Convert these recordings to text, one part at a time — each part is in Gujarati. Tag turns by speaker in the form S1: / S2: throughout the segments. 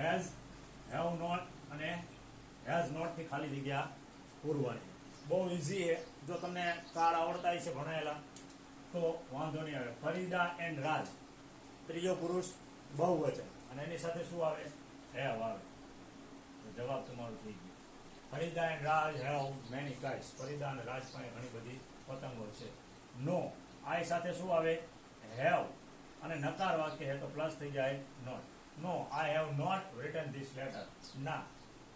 S1: હેઝ, હેવ નોટ અને હેઝ નોટ થી ખાલી જગ્યા પૂરવાની. બહુ ઈઝી છે. જો તમને કાળ આવડતા હશે ભણાયેલા તો વાંધો નહીં આવે. ફરીદા એન્ડ રાજ, ત્રીજો પુરુષ બહુવચન અને એની સાથે શું આવે? હેવ આવે. તો જવાબ તમારો થઈ ગયો. ફરીદા and Raj have many kites. ફરીદા અને રાજ પાસે ઘણી બધી પતંગો છે. નો, આ સાથે શું આવે? હેવ. અને નકાર વાક્ય છે તો પ્લસ થઈ જાય note. No, I have not written this letter. ના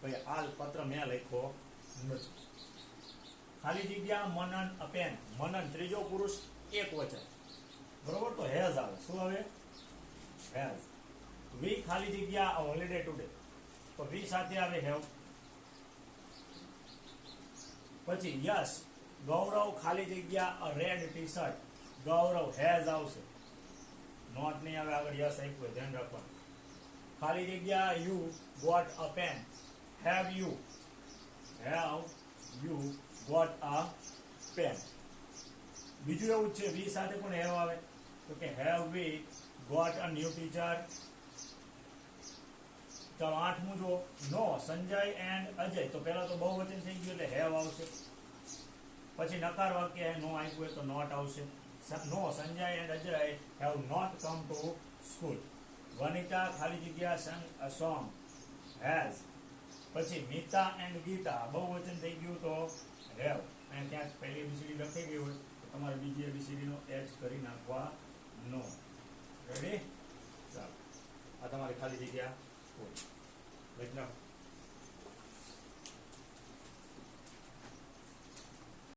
S1: ભાઈ, આ પત્ર મેં લખ્યો નથી. ખાલી જગ્યા મનન અ પેન. મનન ત્રીજો પુરુષ એક વચન, બરોબર? તો હેઝ આવે. શું આવે? હેઝ. વી ખાલી જગ્યા અ હોલિડે ટુડે. તો વી સાથે આવે હેવ. પછી યસ, ગૌરવ ખાલી જગ્યા a red T shirt. Gaurav has આવશે, નોટ નહીં આવે આગળ. યસ આપ્યું, ધ્યાન રાખવાનું. ખાલી જગ્યા you got a pen. Have you got a pen. બીજું એવું છે, વી સાથે પણ હેવ આવે. તો કે have we got a new teacher. ચાલો આઠમું જો. No, Sanjay and Ajay. તો પેલા તો બહુવચન થઈ ગયું એટલે હેવ આવશે. પછી નકાર વાક્ય નો આપ્યું હોય તો નોટ આવશે. No, Sanjay and Ajay have not come to school. Vanita ખાલી જગ્યા sang a song. હેઝ. પછી મીતા એન્ડ ગીતા, બહુવચન થઈ ગયું તો હેવ. અને ક્યાંક પહેલી એબીસીડી લખી ગઈ હોય તો તમારે બીજી એબીસીડી નો એચ કરી નાખવાનો. રેડી? ચાલો, આ તમારી ખાલી જગ્યા લખી નાખો.